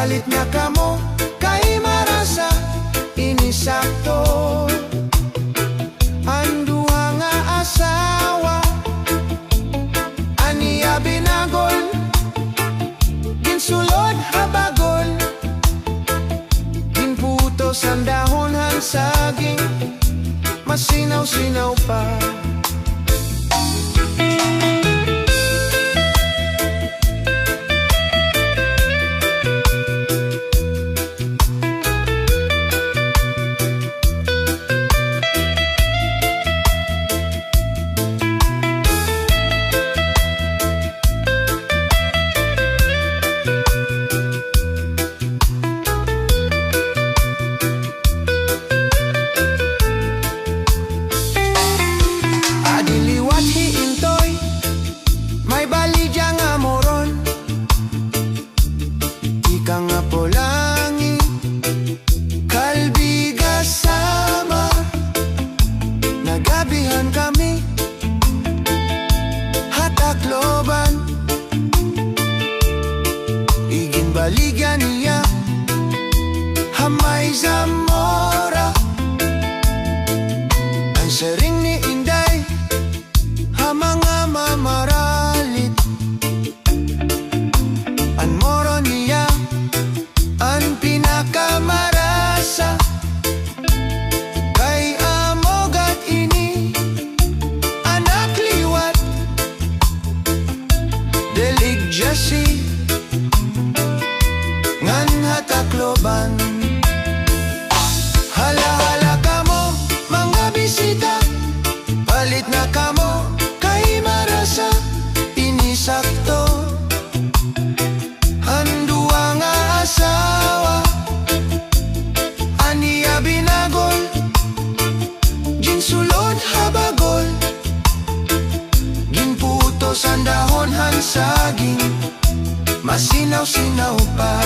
Palit na kamo kay marasa inisakto. Ang duha nga asawa aniya binagol, ginsulod habagol, ginputos ang dahon han saging, masinaw-sinaw pa. Kami hatakloban, igin baligyan niya hamay Zamora. Ang sering ni Inday hamanga mamaralit, ang moro niya ang pinakamarasa. Jesse ngan hatakloban, hala-hala kamo mga bisita, palit na kamo kay marasa inisakto. Ang duha nga asawa aniya binagol, ginsulod habagol, ginputos ang dahon han saging, masinaw-sinaw pa.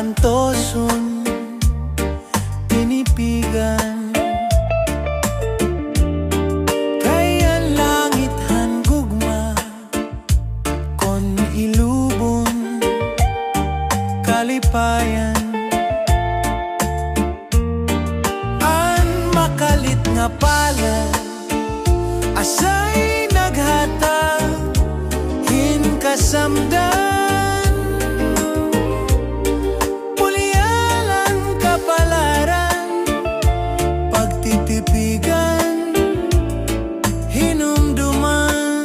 arantoson tinipigan. Kaya langit han gugma kon ilubon kalipayan. An makalit nga palad asay naghatag hin kasamdan. Pulyalan kapalaran pagtitipigan hinumduman.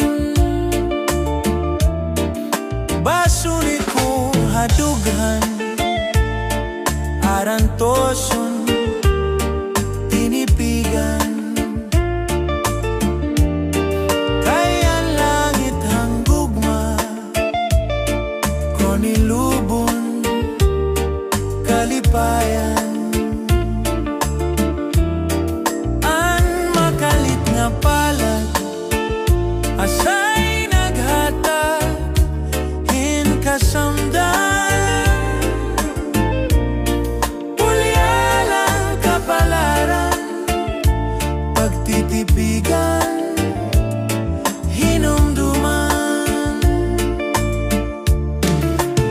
Basunit ko hadughan arantoson tinipigan. Kaya langit hang gugma kon ilubon kalipayan. An makalit nga palad asay naghatag hin kasamdan. Pulyalan kapalaran pagtitipigan hinumduman.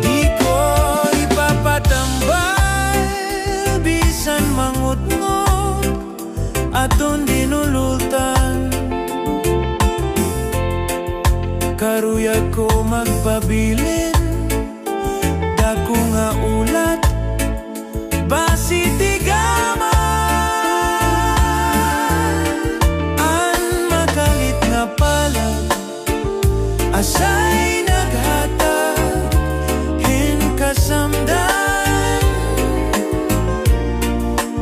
Di ko ipapatambal bisan mangutngot aton dinulultan. Karuyag ko magpabilin dako nga ulat basi tigaman. An makalit nga palad asay naghatag hin kasamdan.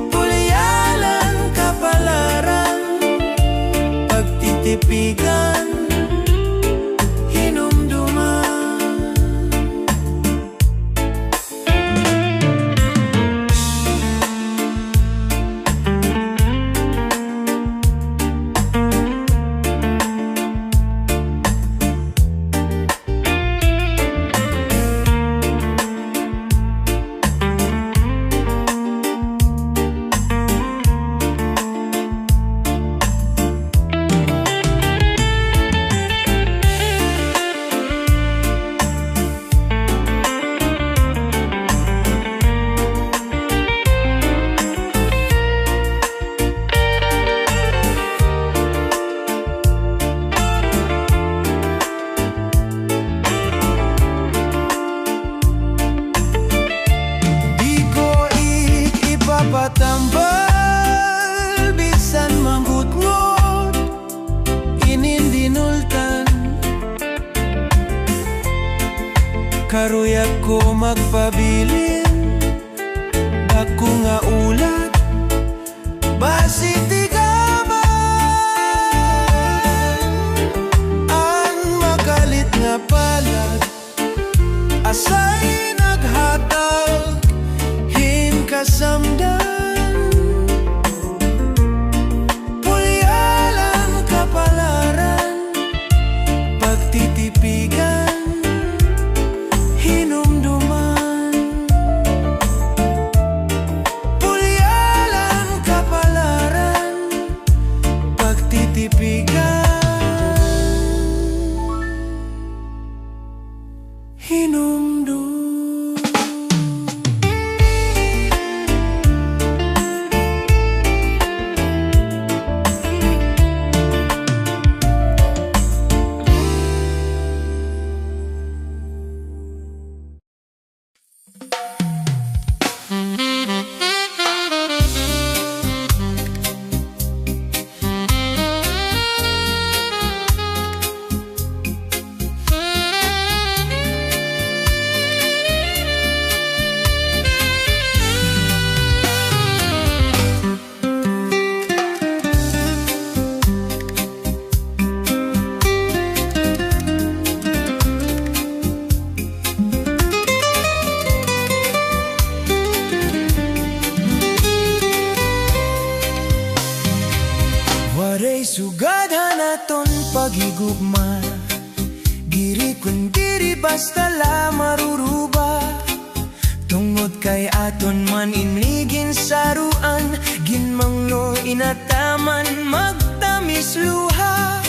Pulyalan kapalaran pagtitipigan hinumduman. Patambal bisan manggutngot inindinultan. Karuyag ko magpabilin dako nga ulat basi tigaman. An makalit nga palad asay naghatag hin kasamdan. Pulyalan kapalaran pagtitipigan hinumduman. Pulyalan kapalaran pagtitipigan hinumduman. man magtamis luha.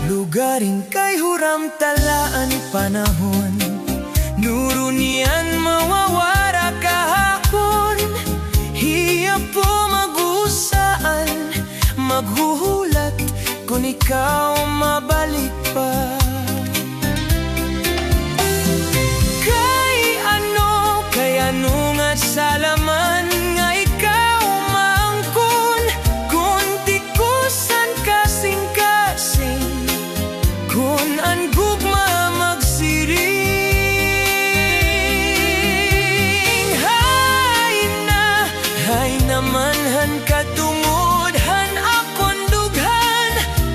Lugaring kay huram talaan panahon, nuro niyan mawawara kahapon. Hiya po mag-usaan, maghuhulat kung ikaw mabalik pa. Kay ano nga salaman nga ikaw maangkon, kung tikusan kasing-kasing, kung ang gugma magsiring. Hay naman han katungod, han akon dughan,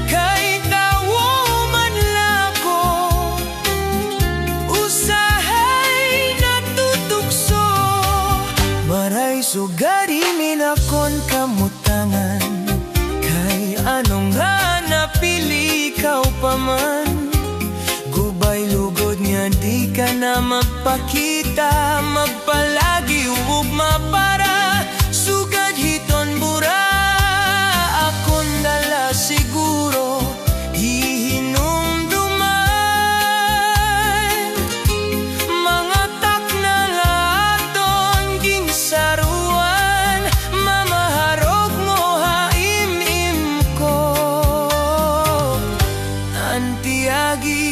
kay tawo man lako. Usahay natutukso, maray sugari minakon kamutangan, kay anong nga napili ikaw pa man. Gubay lugod nga di ka na magpakita, magpalagi ugma para sugad hiton bura. Akon dala siguro hihinumduman, mga takna laton ginsaruan, mamaharog mo haimim ko. Antiagi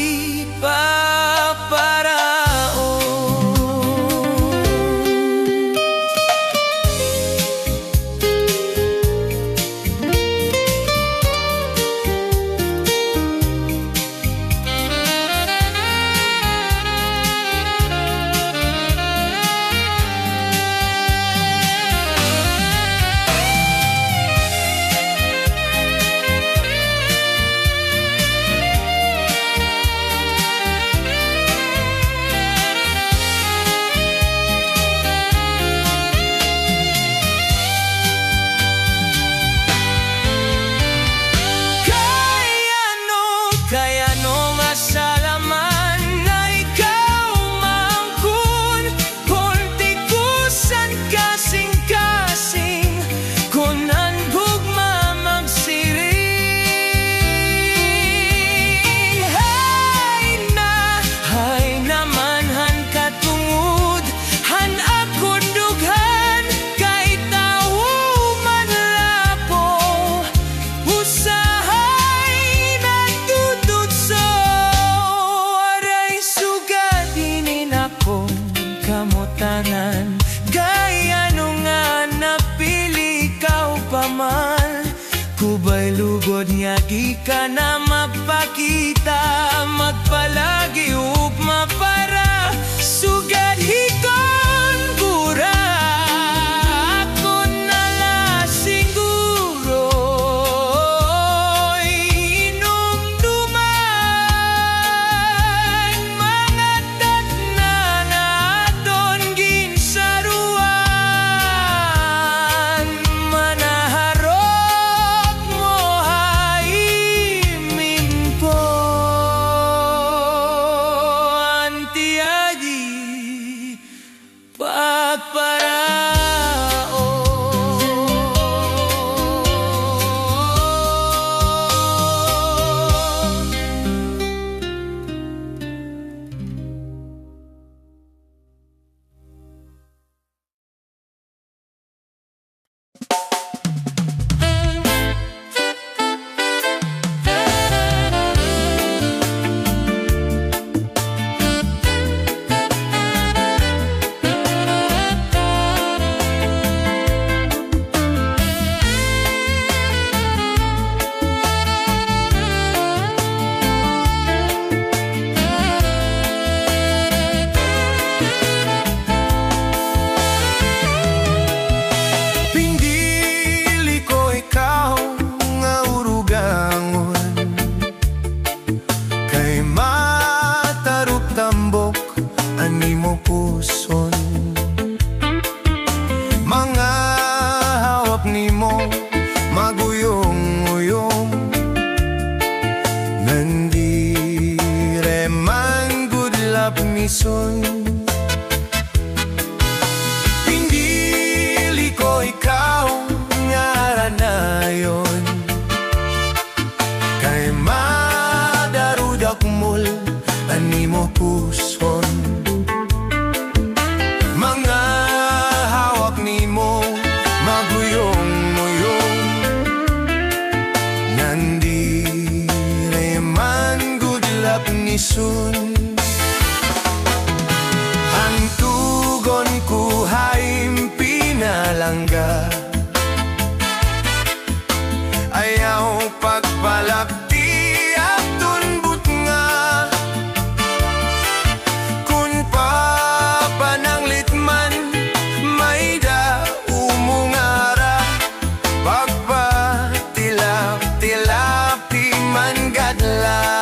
kamutangan, gaya nung nga napili ikaw pa man. Kubay lugod nga di ka na mapakita, magpalagi ugma para sugad hikon bura. Ako nala siguro inumduman, mga takna naton ginsaruan, manaharok mo haimin ko. Antia dasun. Ang tugon ko haim pinalangga, ayaw pagpalapti at tunbut nga. Kung papananglit man, may da umungara, pagpatilap-tilapi man gadla.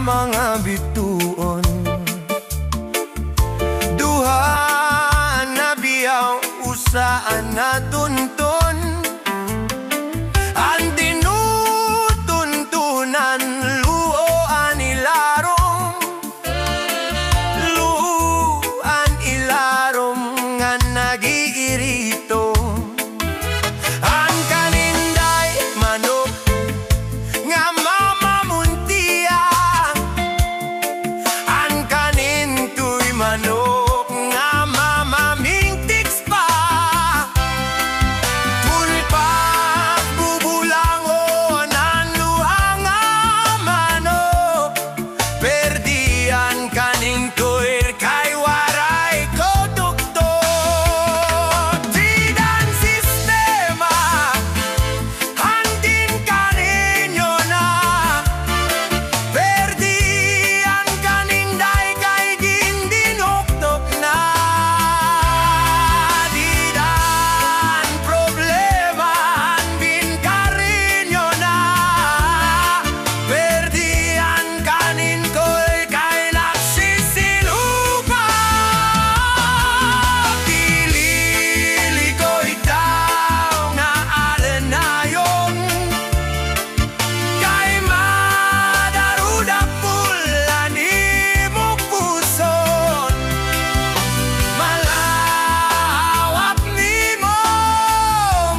Mga bituon duha na biyaw, usaan na tunton. Ang tinutuntunan luoan ilarong, luoan ilarong nga nagiirito. Ang kaninday manok nga mamamuntiya, manok nga mamamintiks pa. Tulpa bubulangon ang luha nga manok, perdian kaning tuir kay waray ko tuktok. Sidan sistema handin kaninyo na, perdian kaning day kay dinoktok na. Didan problema handin kaninyo na, perdian kanin ko'y kay nagsisilupa. Dilili ko'y daw nga alanayon, kay madaruda pula ni mo puson. Malawak ni mo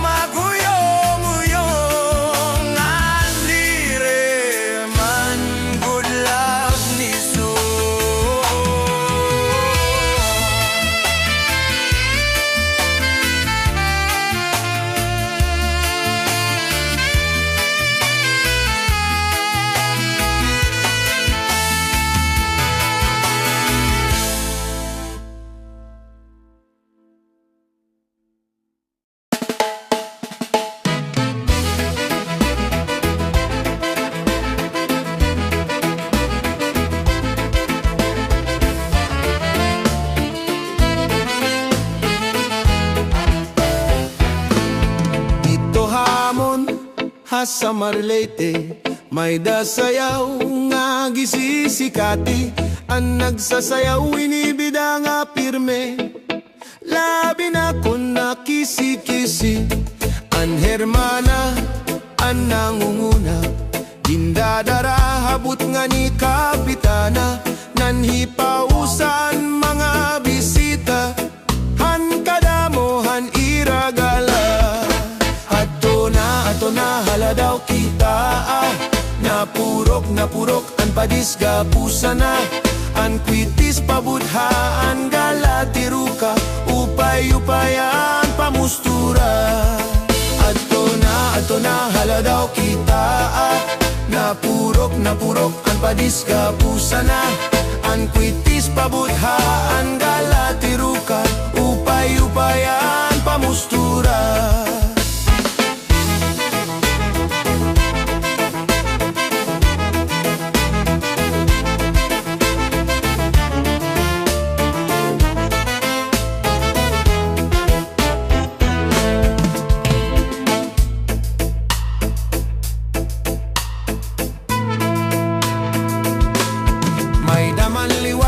maguyong-uyong, alire man good luck ni so. Dito hamon ha sa Marlete, may dasayaw nga gisisikati. Ang nagsasayaw inibida nga pirme, labi na kun nakisi-kisi. Ang hermana, ang nangunguna, dindadara habut nga ni kapitana. Nanhipausan mga bisita, han kadamohan iragala. Ato na hala daw kita, napurok ang padisga pusana. An kwitis pabudhaan galatiruka, upay-upayan pamustura. Ato na hala daw kita, napurok ang padisga pusana. An kwitis pabudhaan galatiruka, upay-upayan pamustura.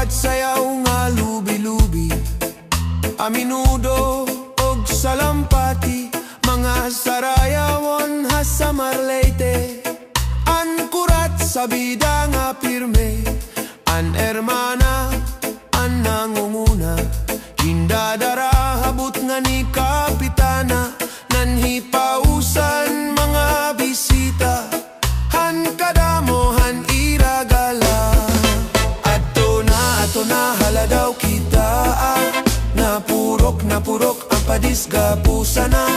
Sayaw nga lubi-lubi, a menudo og salampati, mga sarayawon ha sa Marlete. An sa bida nga pirme, an hermana, an nangunguna, hindadara habot nga ni kapitana, nanhipausan mga bisita, han kadamo han iragala. Ato na haladaw kita, napurok ang padisga pusana,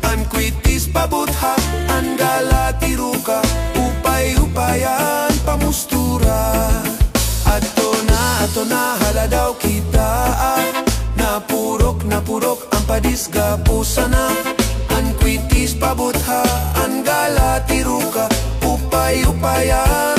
an kwitis pabutha, an galatiruka, upay-upayan pamustura. Ato na haladaw kita, napurok ang padisga pusana, an kwitis pabutha, an galatiruka, upay-upayan